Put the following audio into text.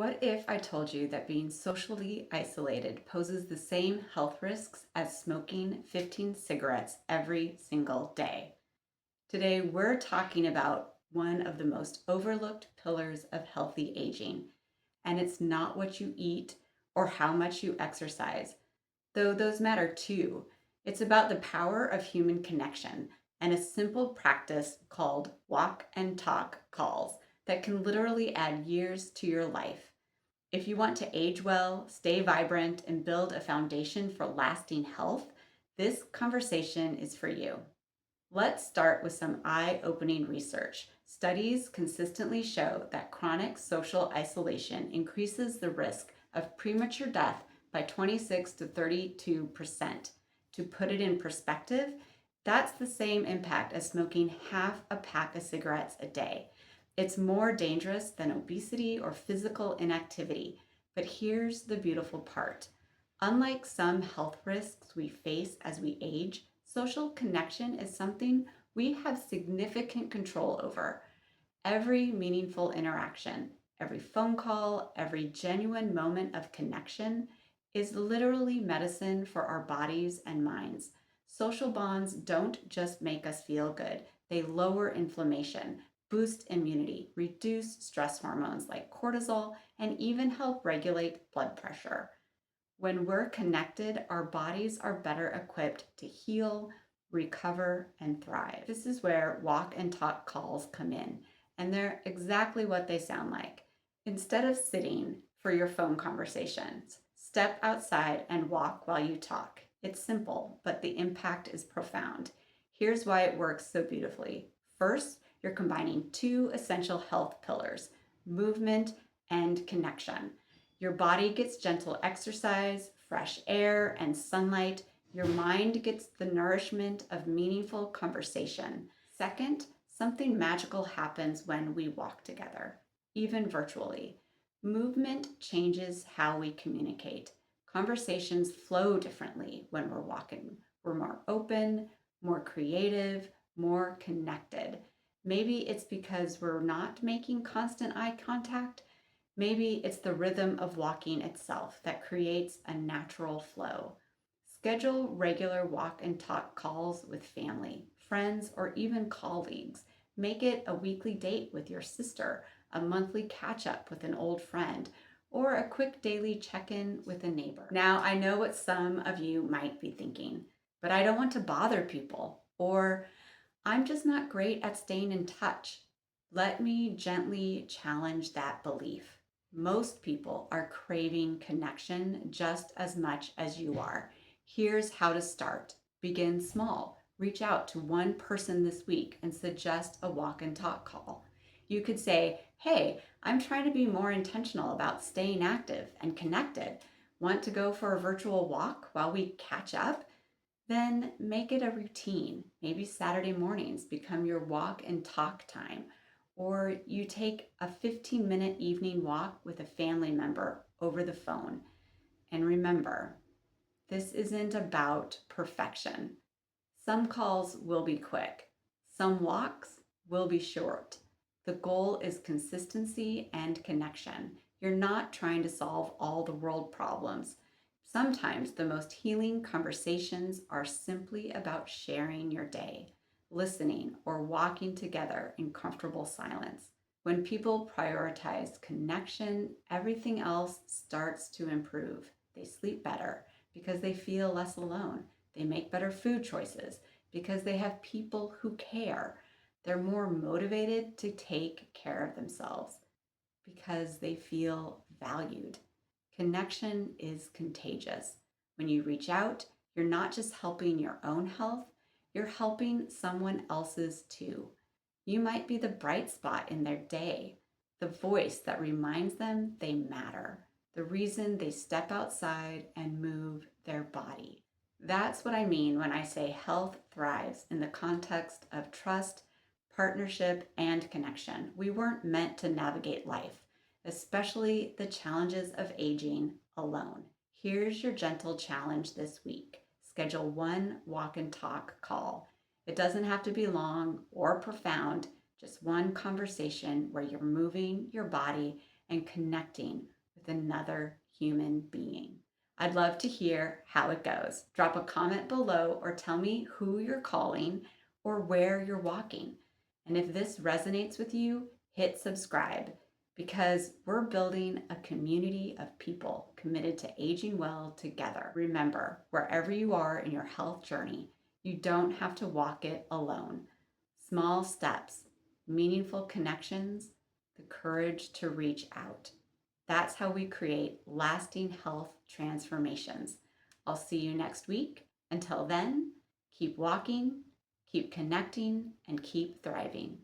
What if I told you that being socially isolated poses the same health risks as smoking 15 cigarettes every single day? Today, we're talking about one of the most overlooked pillars of healthy aging, and it's not what you eat or how much you exercise, though those matter too. It's about the power of human connection and a simple practice called walk and talk calls that can literally add years to your life. If you want to age well, stay vibrant, and build a foundation for lasting health, this conversation is for you. Let's start with some eye opening research. Studies consistently show that chronic social isolation increases the risk of premature death by 26 to 32%. To put it in perspective, that's the same impact as smoking half a pack of cigarettes a day. It's more dangerous than obesity or physical inactivity. But here's the beautiful part. Unlike some health risks we face as we age, social connection is something we have significant control over. Every meaningful interaction, every phone call, every genuine moment of connection is literally medicine for our bodies and minds. Social bonds don't just make us feel good, they lower inflammation, boost immunity, reduce stress hormones like cortisol, and even help regulate blood pressure. When we're connected, our bodies are better equipped to heal, recover, and thrive. This is where walk and talk calls come in, and they're exactly what they sound like. Instead of sitting for your phone conversations, step outside and walk while you talk. It's simple, but the impact is profound. Here's why it works so beautifully. First, you're combining two essential health pillars: movement and connection. Your body gets gentle exercise, fresh air, and sunlight. Your mind gets the nourishment of meaningful conversation. Second, something magical happens when we walk together, even virtually. Movement changes how we communicate. Conversations flow differently when we're walking. We're more open, more creative, more connected. Maybe it's because we're not making constant eye contact. Maybe it's the rhythm of walking itself that creates a natural flow. Schedule regular walk and talk calls with family, friends, or even colleagues. Make it a weekly date with your sister, a monthly catch up with an old friend, or a quick daily check in with a neighbor. Now, I know what some of you might be thinking, but I don't want to bother people, or I'm just not great at staying in touch. Let me gently challenge that belief. Most people are craving connection just as much as you are. Here's how to start. Begin small. Reach out to one person this week and suggest a walk and talk call. You could say, "Hey, I'm trying to be more intentional about staying active and connected. Want to go for a virtual walk while we catch up?" Then make it a routine. Maybe Saturday mornings become your walk and talk time, or you take a 15-minute evening walk with a family member over the phone. And remember, this isn't about perfection. Some calls will be quick, some walks will be short. The goal is consistency and connection. You're not trying to solve all the world problems. Sometimes the most healing conversations are simply about sharing your day, listening, or walking together in comfortable silence. When people prioritize connection, everything else starts to improve. They sleep better because they feel less alone. They make better food choices because they have people who care. They're more motivated to take care of themselves because they feel valued. Connection is contagious. When you reach out, you're not just helping your own health, you're helping someone else's too. You might be the bright spot in their day, the voice that reminds them they matter, the reason they step outside and move their body. That's what I mean when I say health thrives in the context of trust, partnership, and connection. We weren't meant to navigate life, especially the challenges of aging, alone. Here's your gentle challenge this week. Schedule one walk and talk call. It doesn't have to be long or profound, just one conversation where you're moving your body and connecting with another human being. I'd love to hear how it goes. Drop a comment below or tell me who you're calling or where you're walking. And if this resonates with you, hit subscribe because we're building a community of people committed to aging well together. Remember, wherever you are in your health journey, you don't have to walk it alone. Small steps, meaningful connections, the courage to reach out. That's how we create lasting health transformations. I'll see you next week. Until then, keep walking, keep connecting, and keep thriving.